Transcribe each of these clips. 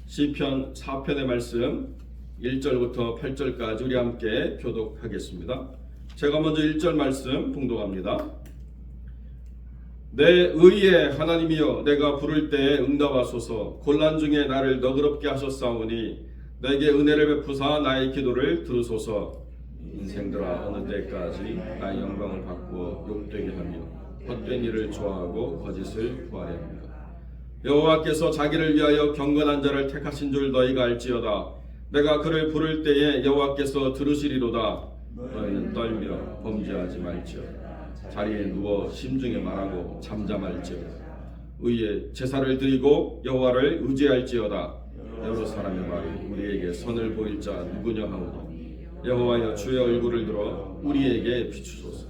시편 4편의 말씀 1절부터 8절까지 우리 함께 교독하겠습니다. 제가 먼저 1절 말씀 봉독합니다. 내 의의 하나님이여, 내가 부를 때에 응답하소서. 곤란 중에 나를 너그럽게 하셨사오니 내게 은혜를 베푸사 나의 기도를 들으소서. 인생들아, 어느 때까지 나의 영광을 바꾸어 욕되게 하며 헛된 일을 좋아하고 거짓을 구하려 합니까? 여호와께서 자기를 위하여 경건한 자를 택하신 줄 너희가 알지어다. 내가 그를 부를 때에 여호와께서 들으시리로다. 너희는 떨며 범죄하지 말지어다. 자리에 누워 심중에 말하고 잠잠할지어다. 의에 제사를 드리고 여호와를 의지할지어다. 여러 사람의 말이 우리에게 선을 보일 자 누구냐 하오니 여호와여, 주의 얼굴을 들어 우리에게 비추소서.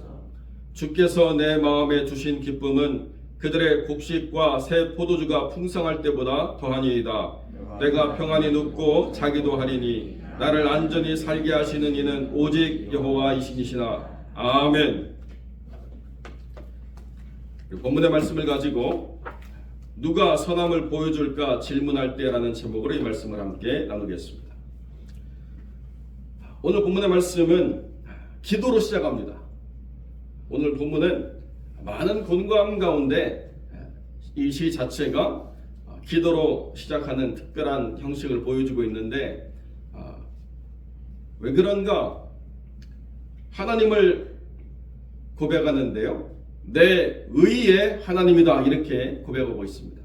주께서 내 마음에 주신 기쁨은 그들의 곡식과 새 포도주가 풍성할 때보다 더하니이다. 내가 평안히 눕고 자기도 하리니 나를 안전히 살게 하시는 이는 오직 여호와이시니시나. 아멘. 본문의 말씀을 가지고 누가 선함을 보여줄까 질문할 때라는 제목으로 이 말씀을 함께 나누겠습니다. 오늘 본문의 말씀은 기도로 시작합니다. 오늘 본문은 많은 곤고함 가운데 이 시 자체가 기도로 시작하는 특별한 형식을 보여주고 있는데, 왜 그런가? 하나님을 고백하는데요, 내 의의 하나님이다 이렇게 고백하고 있습니다.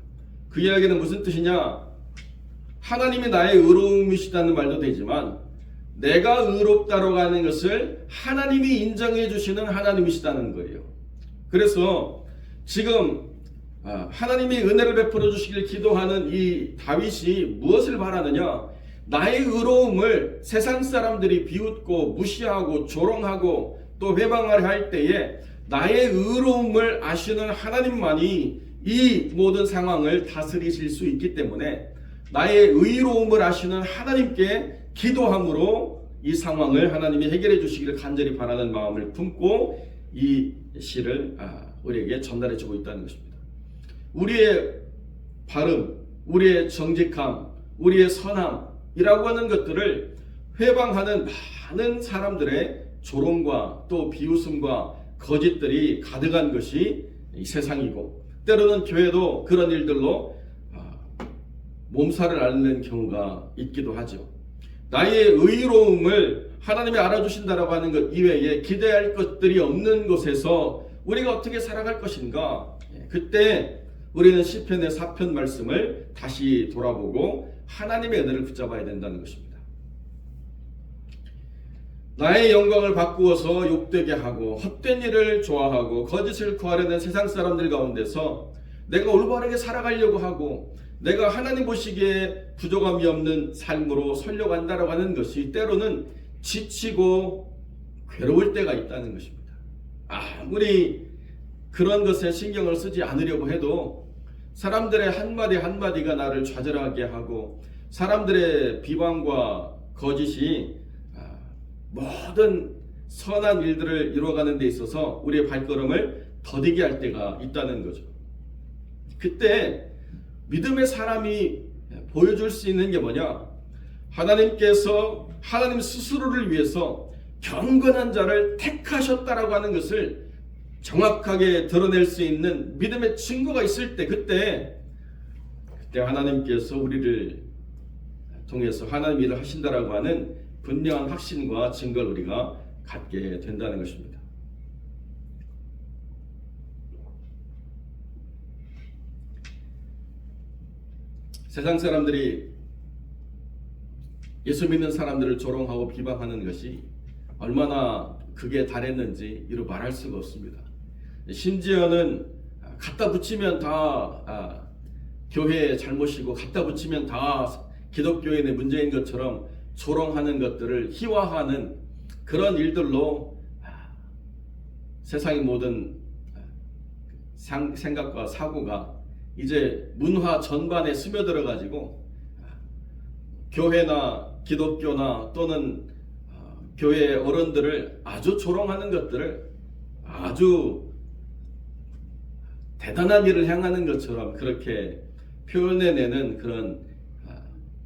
그 이야기는 무슨 뜻이냐? 하나님이 나의 의로움이시다는 말도 되지만 내가 의롭다라고 하는 것을 하나님이 인정해 주시는 하나님이시다는 거예요. 그래서 지금 하나님이 은혜를 베풀어 주시길 기도하는 이 다윗이 무엇을 바라느냐? 나의 의로움을 세상 사람들이 비웃고 무시하고 조롱하고 또 회방하려 할 때에 나의 의로움을 아시는 하나님만이 이 모든 상황을 다스리실 수 있기 때문에 나의 의로움을 아시는 하나님께 기도함으로 이 상황을 하나님이 해결해 주시기를 간절히 바라는 마음을 품고 이 시를 우리에게 전달해 주고 있다는 것입니다. 우리의 발음, 우리의 정직함, 우리의 선함이라고 하는 것들을 회방하는 많은 사람들의 조롱과 또 비웃음과 거짓들이 가득한 것이 이 세상이고, 때로는 교회도 그런 일들로 몸살을 앓는 경우가 있기도 하죠. 나의 의로움을 하나님이 알아주신다라고 하는 것 이외에 기대할 것들이 없는 곳에서 우리가 어떻게 살아갈 것인가? 그때 우리는 시편의 4편 말씀을 다시 돌아보고 하나님의 은혜를 붙잡아야 된다는 것입니다. 나의 영광을 바꾸어서 욕되게 하고 헛된 일을 좋아하고 거짓을 구하려는 세상 사람들 가운데서 내가 올바르게 살아가려고 하고 내가 하나님 보시기에 부족함이 없는 삶으로 살려고 한다라고 하는 것이 때로는 지치고 괴로울 때가 있다는 것입니다. 아무리 그런 것에 신경을 쓰지 않으려고 해도 사람들의 한마디 한마디가 나를 좌절하게 하고 사람들의 비방과 거짓이 모든 선한 일들을 이루어가는 데 있어서 우리의 발걸음을 더디게 할 때가 있다는 거죠. 그때 믿음의 사람이 보여줄 수 있는 게 뭐냐? 하나님께서 하나님 스스로를 위해서 경건한 자를 택하셨다라고 하는 것을 정확하게 드러낼 수 있는 믿음의 증거가 있을 때, 그때 하나님께서 우리를 통해서 하나님 일을 하신다라고 하는 분명한 확신과 증거를 우리가 갖게 된다는 것입니다. 세상 사람들이 예수 믿는 사람들을 조롱하고 비방하는 것이 얼마나 극에 달했는지 이루 말할 수가 없습니다. 심지어는 갖다 붙이면 다 교회의 잘못이고 갖다 붙이면 다 기독교인의 문제인 것처럼 조롱하는 것들을 희화하는 그런 일들로 세상의 모든 생각과 사고가 이제 문화 전반에 스며들어 가지고 교회나 기독교나 또는 교회 어른들을 아주 조롱하는 것들을 아주 대단한 일을 향하는 것처럼 그렇게 표현해내는 그런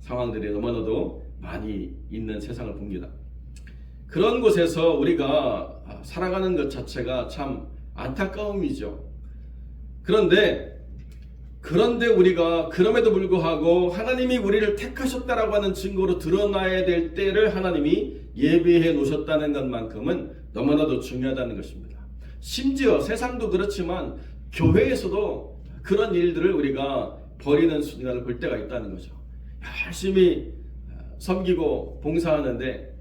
상황들이 너무나도 많이 있는 세상을 봅니다. 그런 곳에서 우리가 살아가는 것 자체가 참 안타까움이죠. 그런데 우리가 그럼에도 불구하고 하나님이 우리를 택하셨다라고 하는 증거로 드러나야 될 때를 하나님이 예비해 놓으셨다는 것만큼은 너무나도 중요하다는 것입니다. 심지어 세상도 그렇지만 교회에서도 그런 일들을 우리가 벌이는 순간을 볼 때가 있다는 거죠. 열심히 섬기고 봉사하는데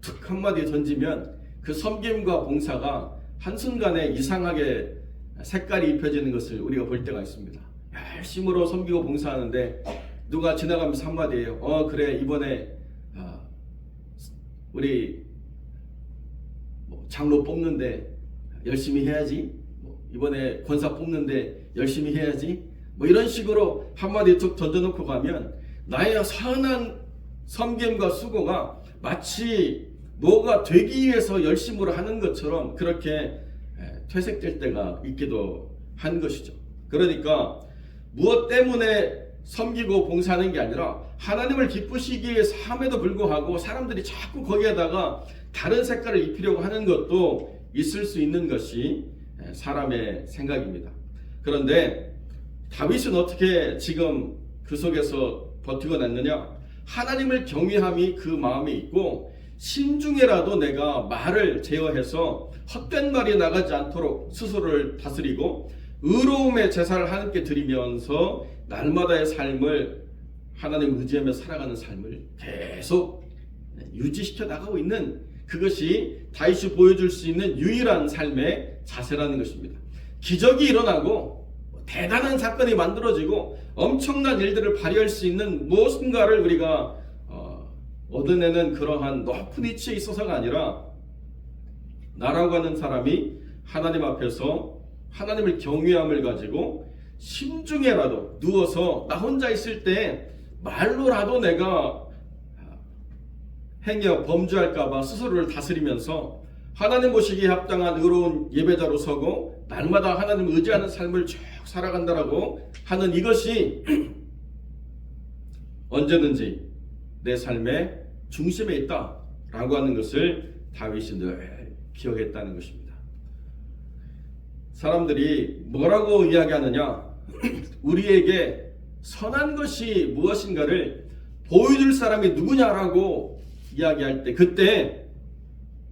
툭 한마디 던지면 그 섬김과 봉사가 한순간에 이상하게 색깔이 입혀지는 것을 우리가 볼 때가 있습니다. 열심으로 섬기고 봉사하는데 누가 지나가면서 한마디예요. 그래 이번에 우리 장로 뽑는데 열심히 해야지. 이번에 권사 뽑는데 열심히 해야지. 이런 식으로 한마디 툭 던져놓고 가면 나의 선한 섬김과 수고가 마치 뭐가 되기 위해서 열심으로 하는 것처럼 그렇게 퇴색될 때가 있기도 한 것이죠. 그러니까 무엇 때문에 섬기고 봉사하는 게 아니라 하나님을 기쁘시기 위해서 함에도 불구하고 사람들이 자꾸 거기에다가 다른 색깔을 입히려고 하는 것도 있을 수 있는 것이 사람의 생각입니다. 그런데 다윗은 어떻게 지금 그 속에서 버티고 났느냐? 하나님을 경외함이 그 마음에 있고 신중에라도 내가 말을 제어해서 헛된 말이 나가지 않도록 스스로를 다스리고 의로움의 제사를 하나님께 드리면서 날마다의 삶을 하나님 의지하며 살아가는 삶을 계속 유지시켜 나가고 있는 그것이 다윗이 보여줄 수 있는 유일한 삶의 자세라는 것입니다. 기적이 일어나고 대단한 사건이 만들어지고 엄청난 일들을 발휘할 수 있는 무엇인가를 우리가 얻어내는 그러한 높은 위치에 있어서가 아니라 나라고 하는 사람이 하나님 앞에서 하나님을 경외함을 가지고 심중에라도 누워서 나 혼자 있을 때 말로라도 내가 행여 범죄할까봐 스스로를 다스리면서 하나님 보시기에 합당한 의로운 예배자로 서고 날마다 하나님을 의지하는 삶을 쭉 살아간다라고 하는 이것이 언제든지 내 삶의 중심에 있다라고 하는 것을 다윗이 늘 기억했다는 것입니다. 사람들이 뭐라고 이야기하느냐? 우리에게 선한 것이 무엇인가를 보여줄 사람이 누구냐라고 이야기할 때 그때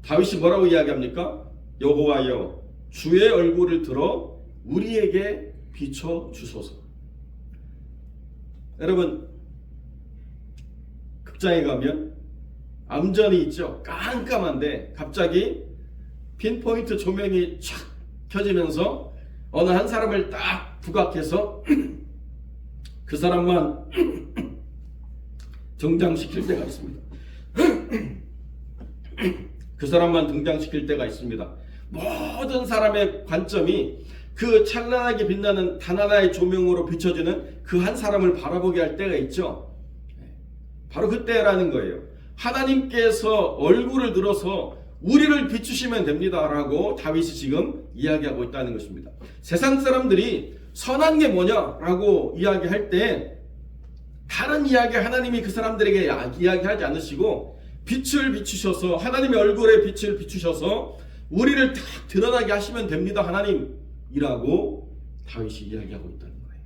다윗이 뭐라고 이야기합니까? 여호와여 주의 얼굴을 들어 우리에게 비춰 주소서. 여러분 극장에 가면 암전이 있죠. 깜깜한데 갑자기 핀포인트 조명이 촥 켜지면서 어느 한 사람을 딱 부각해서 그 사람만 등장시킬 때가 있습니다. 그 사람만 등장시킬 때가 있습니다. 모든 사람의 관점이 그 찬란하게 빛나는 단 하나의 조명으로 비춰지는 그 한 사람을 바라보게 할 때가 있죠. 바로 그때라는 거예요. 하나님께서 얼굴을 들어서 우리를 비추시면 됩니다라고 다윗이 지금 이야기하고 있다는 것입니다. 세상 사람들이 선한 게 뭐냐라고 이야기할 때 다른 이야기 하나님이 그 사람들에게 이야기하지 않으시고 빛을 비추셔서 하나님의 얼굴에 빛을 비추셔서 우리를 딱 드러나게 하시면 됩니다 하나님이라고 다윗이 이야기하고 있다는 거예요.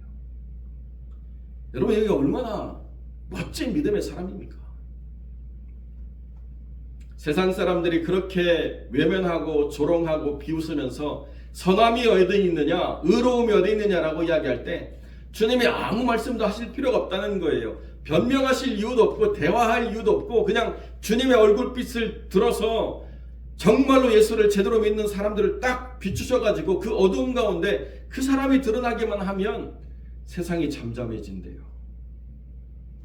여러분 여기가 얼마나 멋진 믿음의 사람입니까? 세상 사람들이 그렇게 외면하고 조롱하고 비웃으면서 선함이 어디 있느냐 의로움이 어디 있느냐라고 이야기할 때 주님이 아무 말씀도 하실 필요가 없다는 거예요. 변명하실 이유도 없고 대화할 이유도 없고 그냥 주님의 얼굴빛을 들어서 정말로 예수를 제대로 믿는 사람들을 딱 비추셔가지고 그 어두운 가운데 그 사람이 드러나기만 하면 세상이 잠잠해진대요.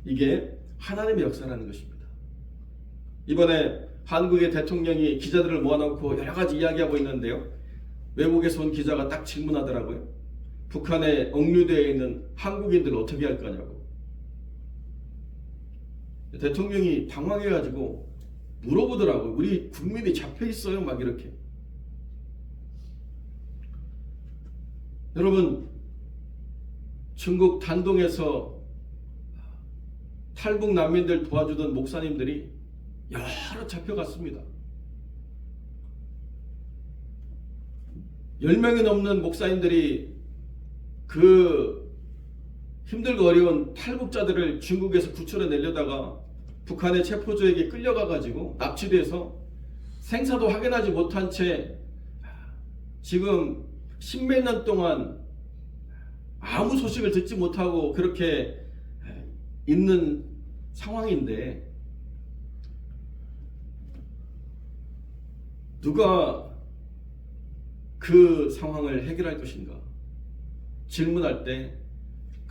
이게 하나님의 역사라는 것입니다. 이번에 한국의 대통령이 기자들을 모아놓고 여러 가지 이야기하고 있는데요. 외국에서 온 기자가 딱 질문하더라고요. 북한에 억류되어 있는 한국인들 어떻게 할 거냐고. 대통령이 당황해가지고 물어보더라고요. 우리 국민이 잡혀 있어요. 막 이렇게. 여러분 중국 단동에서 탈북 난민들 도와주던 목사님들이 여러 잡혀갔습니다. 10명이 넘는 목사님들이 그 힘들고 어려운 탈북자들을 중국에서 구출해 내려다가 북한의 체포조에게 끌려가가지고 납치돼서 생사도 확인하지 못한 채 지금 십몇 년 동안 아무 소식을 듣지 못하고 그렇게 있는 상황인데, 누가 그 상황을 해결할 것인가 질문할 때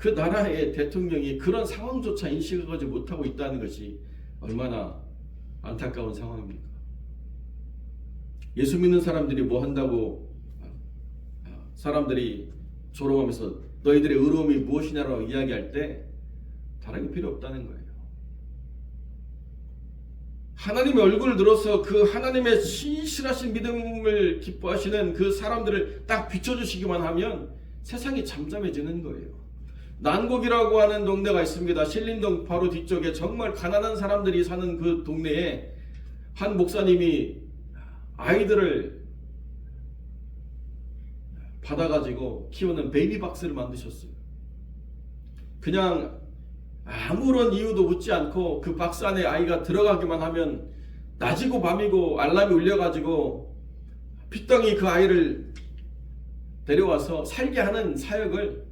그 나라의 대통령이 그런 상황조차 인식하지 못하고 있다는 것이 얼마나 안타까운 상황입니까? 예수 믿는 사람들이 뭐 한다고 사람들이 조롱하면서 너희들의 의로움이 무엇이냐라고 이야기할 때 다른 게 필요 없다는 거예요. 하나님의 얼굴을 들어서 그 하나님의 신실하신 믿음을 기뻐하시는 그 사람들을 딱 비춰주시기만 하면 세상이 잠잠해지는 거예요. 난곡이라고 하는 동네가 있습니다. 신림동 바로 뒤쪽에 정말 가난한 사람들이 사는 그 동네에 한 목사님이 아이들을 받아가지고 키우는 베이비박스를 만드셨어요. 그냥 아무런 이유도 묻지 않고 그 박스 안에 아이가 들어가기만 하면 낮이고 밤이고 알람이 울려가지고 핏덩이 그 아이를 데려와서 살게 하는 사역을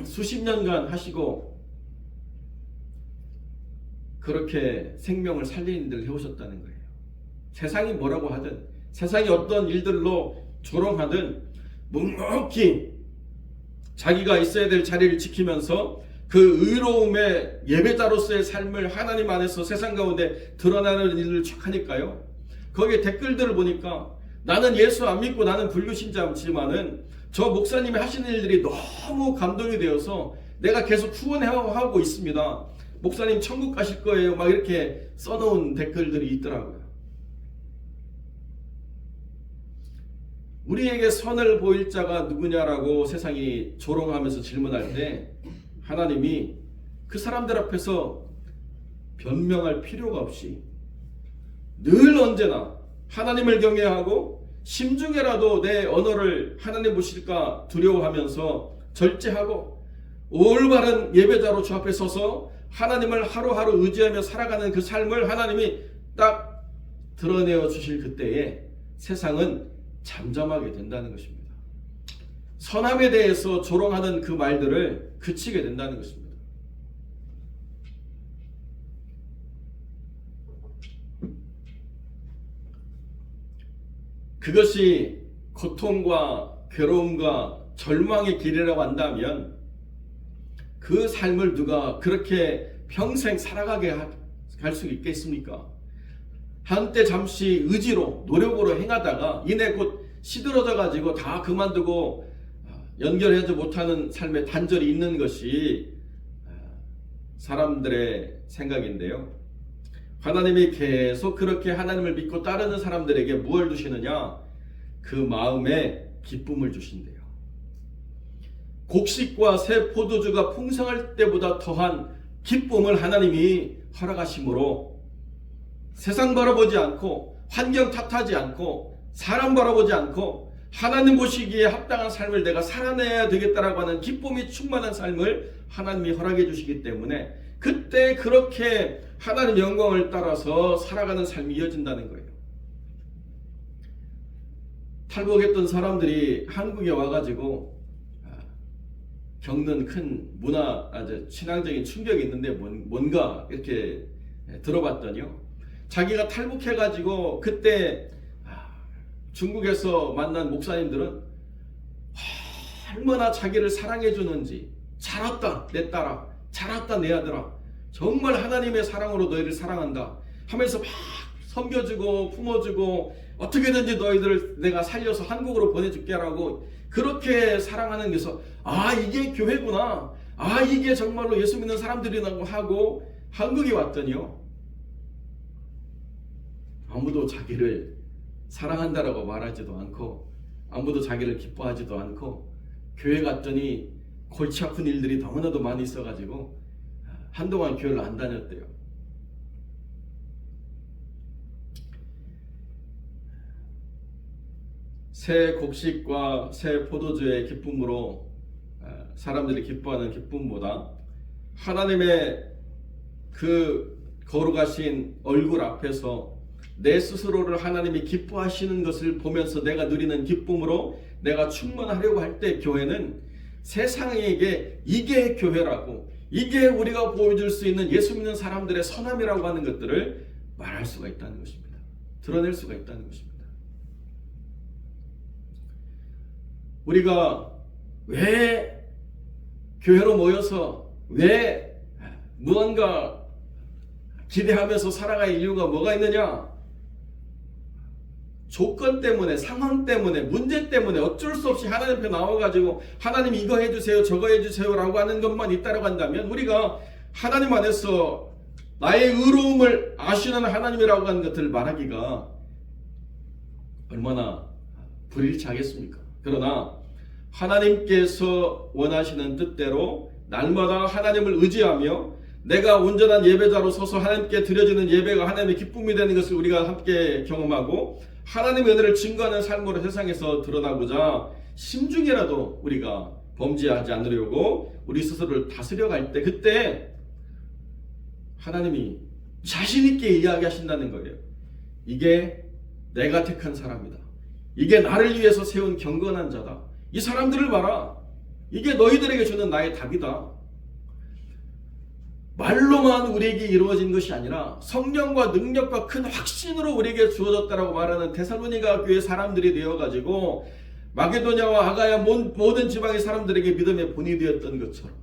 수십 년간 하시고 그렇게 생명을 살리는 일을 해오셨다는 거예요. 세상이 뭐라고 하든, 세상이 어떤 일들로 조롱하든 묵묵히 자기가 있어야 될 자리를 지키면서 그 의로움의 예배자로서의 삶을 하나님 안에서 세상 가운데 드러나는 일을 쭉 하니까요. 거기에 댓글들을 보니까 나는 예수 안 믿고 나는 불교신자지만은 저 목사님이 하시는 일들이 너무 감동이 되어서 내가 계속 후원하고 있습니다. 목사님 천국 가실 거예요. 막 이렇게 써놓은 댓글들이 있더라고요. 우리에게 선을 보일 자가 누구냐라고 세상이 조롱하면서 질문할 때 하나님이 그 사람들 앞에서 변명할 필요가 없이 늘 언제나 하나님을 경외하고 심중에라도 내 언어를 하나님 보실까 두려워하면서 절제하고 올바른 예배자로 주 앞에 서서 하나님을 하루하루 의지하며 살아가는 그 삶을 하나님이 딱 드러내어 주실 그때에 세상은 잠잠하게 된다는 것입니다. 선함에 대해서 조롱하는 그 말들을 그치게 된다는 것입니다. 그것이 고통과 괴로움과 절망의 길이라고 한다면 그 삶을 누가 그렇게 평생 살아가게 할 수 있겠습니까? 한때 잠시 의지로 노력으로 행하다가 이내 곧 시들어져 가지고 다 그만두고 연결하지 못하는 삶에 단절이 있는 것이 사람들의 생각인데요. 하나님이 계속 그렇게 하나님을 믿고 따르는 사람들에게 무엇을 주시느냐? 그 마음에 기쁨을 주신대요. 곡식과 새 포도주가 풍성할 때보다 더한 기쁨을 하나님이 허락하심으로 세상 바라보지 않고 환경 탓하지 않고 사람 바라보지 않고 하나님 보시기에 합당한 삶을 내가 살아내야 되겠다라고 하는 기쁨이 충만한 삶을 하나님이 허락해 주시기 때문에 그때 그렇게 하나님 영광을 따라서 살아가는 삶이 이어진다는 거예요. 탈북했던 사람들이 한국에 와가지고 겪는 큰 문화, 신앙적인 충격이 있는데 뭔가 이렇게 들어봤더니요. 자기가 탈북해가지고 그때 중국에서 만난 목사님들은 얼마나 자기를 사랑해 주는지, 잘했다 내 딸아, 잘했다 내 아들아, 정말 하나님의 사랑으로 너희를 사랑한다 하면서 막 섬겨주고 품어주고 어떻게든지 너희들을 내가 살려서 한국으로 보내줄게라고 그렇게 사랑하는 게서 이게 교회구나, 이게 정말로 예수 믿는 사람들이라고 하고 한국에 왔더니요, 아무도 자기를 사랑한다라고 말하지도 않고 아무도 자기를 기뻐하지도 않고 교회 갔더니 골치 아픈 일들이 너무나도 많이 있어가지고 한동안 교회를 안 다녔대요. 새 곡식과 새 포도주의 기쁨으로 사람들이 기뻐하는 기쁨보다 하나님의 그 거룩하신 얼굴 앞에서 내 스스로를 하나님이 기뻐하시는 것을 보면서 내가 누리는 기쁨으로 내가 충만하려고 할 때 교회는 세상에게 이게 교회라고, 이게 우리가 보여줄 수 있는 예수 믿는 사람들의 선함이라고 하는 것들을 말할 수가 있다는 것입니다. 드러낼 수가 있다는 것입니다. 우리가 왜 교회로 모여서 왜 무언가 기대하면서 살아갈 이유가 뭐가 있느냐? 조건 때문에, 상황 때문에, 문제 때문에 어쩔 수 없이 하나님 앞에 나와가지고 하나님 이거 해주세요, 저거 해주세요 라고 하는 것만 있다고 한다면 우리가 하나님 안에서 나의 의로움을 아시는 하나님이라고 하는 것들을 말하기가 얼마나 불일치 하겠습니까? 그러나 하나님께서 원하시는 뜻대로 날마다 하나님을 의지하며 내가 온전한 예배자로 서서 하나님께 드려지는 예배가 하나님의 기쁨이 되는 것을 우리가 함께 경험하고 하나님의 은혜를 증거하는 삶으로 세상에서 드러나고자 심중이라도 우리가 범죄하지 않으려고 우리 스스로를 다스려갈 때 그때 하나님이 자신 있게 이야기하신다는 거예요. 이게 내가 택한 사람이다. 이게 나를 위해서 세운 경건한 자다. 이 사람들을 봐라. 이게 너희들에게 주는 나의 답이다. 말로만 우리에게 이루어진 것이 아니라 성령과 능력과 큰 확신으로 우리에게 주어졌다라고 말하는 데살로니가 교회 사람들이 되어가지고 마게도냐와 아가야 모든 지방의 사람들에게 믿음의 본이 되었던 것처럼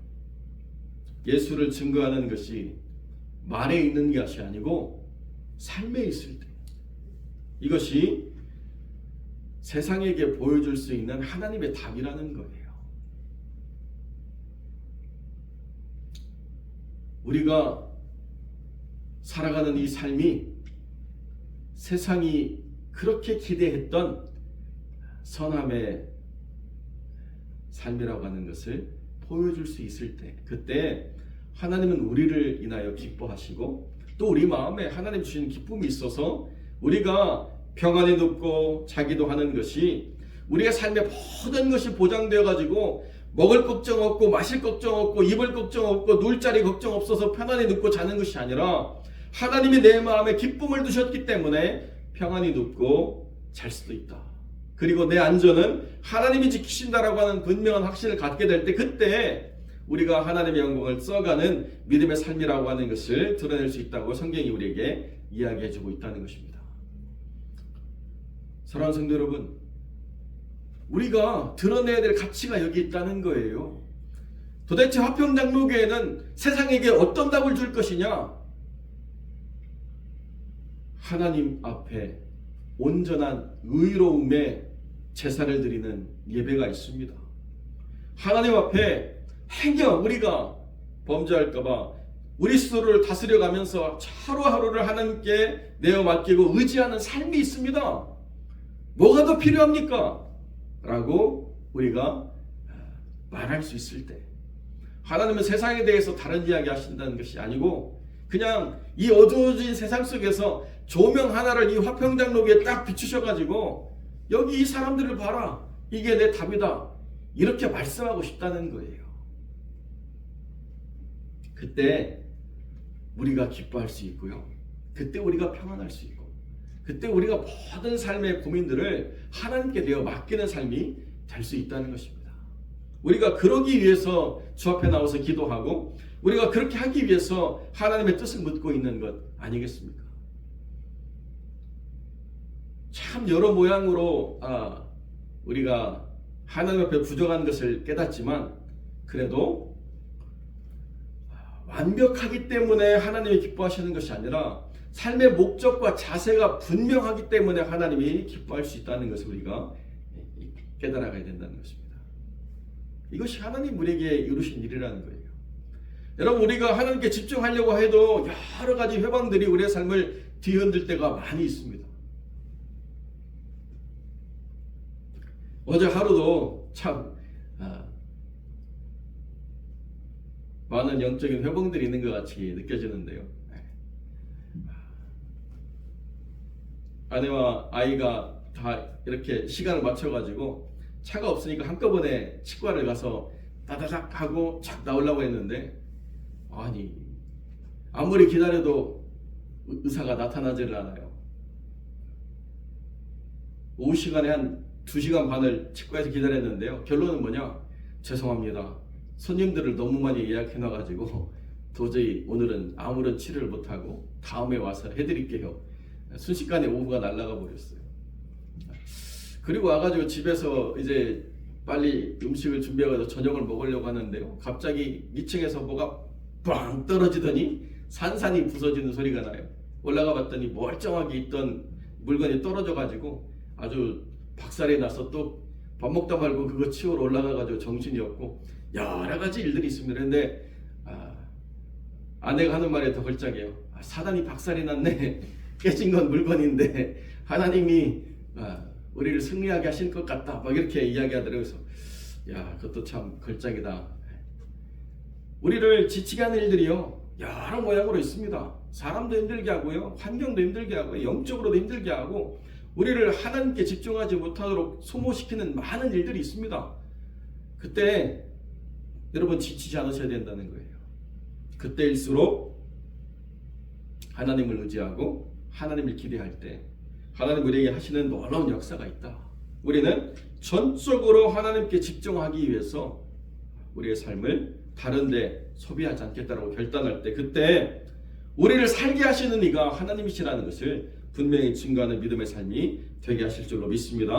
예수를 증거하는 것이 말에 있는 것이 아니고 삶에 있을 때 이것이 세상에게 보여줄 수 있는 하나님의 답이라는 거예요. 우리가 살아가는 이 삶이 세상이 그렇게 기대했던 선함의 삶이라고 하는 것을 보여줄 수 있을 때 그때 하나님은 우리를 인하여 기뻐하시고 또 우리 마음에 하나님 주신 기쁨이 있어서 우리가 평안이 높고 자기도 하는 것이 우리의 삶의 모든 것이 보장되어 가지고 먹을 걱정 없고 마실 걱정 없고 입을 걱정 없고 놀 자리 걱정 없어서 편안히 눕고 자는 것이 아니라 하나님이 내 마음에 기쁨을 두셨기 때문에 평안히 눕고 잘 수도 있다. 그리고 내 안전은 하나님이 지키신다라고 하는 분명한 확신을 갖게 될 때 그때 우리가 하나님의 영광을 써가는 믿음의 삶이라고 하는 것을 드러낼 수 있다고 성경이 우리에게 이야기해주고 있다는 것입니다. 사랑하는 성도 여러분, 우리가 드러내야 될 가치가 여기 있다는 거예요. 도대체 화평장로교회는 세상에게 어떤 답을 줄 것이냐? 하나님 앞에 온전한 의로움의 제사를 드리는 예배가 있습니다. 하나님 앞에 행여 우리가 범죄할까봐 우리 스스로를 다스려가면서 하루하루를 하나님께 내어 맡기고 의지하는 삶이 있습니다. 뭐가 더 필요합니까? 라고 우리가 말할 수 있을 때 하나님은 세상에 대해서 다른 이야기 하신다는 것이 아니고 그냥 이 어두워진 세상 속에서 조명 하나를 이 화평장로교에 딱 비추셔가지고 여기 이 사람들을 봐라. 이게 내 답이다. 이렇게 말씀하고 싶다는 거예요. 그때 우리가 기뻐할 수 있고요. 그때 우리가 평안할 수 있고 그때 우리가 모든 삶의 고민들을 하나님께 내어 맡기는 삶이 될 수 있다는 것입니다. 우리가 그러기 위해서 주 앞에 나와서 기도하고 우리가 그렇게 하기 위해서 하나님의 뜻을 묻고 있는 것 아니겠습니까? 참 여러 모양으로 우리가 하나님 앞에 부족한 것을 깨닫지만 그래도 완벽하기 때문에 하나님이 기뻐하시는 것이 아니라 삶의 목적과 자세가 분명하기 때문에 하나님이 기뻐할 수 있다는 것을 우리가 깨달아가야 된다는 것입니다. 이것이 하나님 우리에게 이루신 일이라는 거예요. 여러분 우리가 하나님께 집중하려고 해도 여러 가지 회방들이 우리의 삶을 뒤흔들 때가 많이 있습니다. 어제 하루도 참 많은 영적인 회복들이 있는 것 같이 느껴지는데요. 아내와 아이가 다 이렇게 시간을 맞춰가지고 차가 없으니까 한꺼번에 치과를 가서 따다닥 하고 착 나오려고 했는데, 아니 아무리 기다려도 의사가 나타나지를 않아요. 오후 시간에 한 2시간 반을 치과에서 기다렸는데요. 결론은 뭐냐? 죄송합니다. 손님들을 너무 많이 예약해놔가지고 도저히 오늘은 아무런 치료를 못하고 다음에 와서 해드릴게요. 순식간에 오후가 날아가 버렸어요. 그리고 와가지고 집에서 이제 빨리 음식을 준비해서 저녁을 먹으려고 하는데요. 갑자기 2층에서 뭐가 빵 떨어지더니 산산이 부서지는 소리가 나요. 올라가 봤더니 멀쩡하게 있던 물건이 떨어져가지고 아주 박살이 나서 또 밥 먹다 말고 그거 치우러 올라가가지고 정신이 없고 여러 가지 일들이 있습니다. 그런데 아내가 하는 말에 더 걸작해요. 사단이 박살이 났네. 깨진 건 물건인데 하나님이 우리를 승리하게 하실 것 같다. 막 이렇게 이야기하더라고요. 그래서 야, 그것도 참 걸작이다. 우리를 지치게 하는 일들이요, 여러 모양으로 있습니다. 사람도 힘들게 하고요, 환경도 힘들게 하고요, 영적으로도 힘들게 하고, 우리를 하나님께 집중하지 못하도록 소모시키는 많은 일들이 있습니다. 그때 여러분 지치지 않으셔야 된다는 거예요. 그때일수록 하나님을 의지하고 하나님을 기대할 때 하나님 우리에게 하시는 놀라운 역사가 있다. 우리는 전적으로 하나님께 집중하기 위해서 우리의 삶을 다른 데 소비하지 않겠다라고 결단할 때, 그때 우리를 살게 하시는 이가 하나님이시라는 것을 분명히 증거하는 믿음의 삶이 되게 하실 줄로 믿습니다.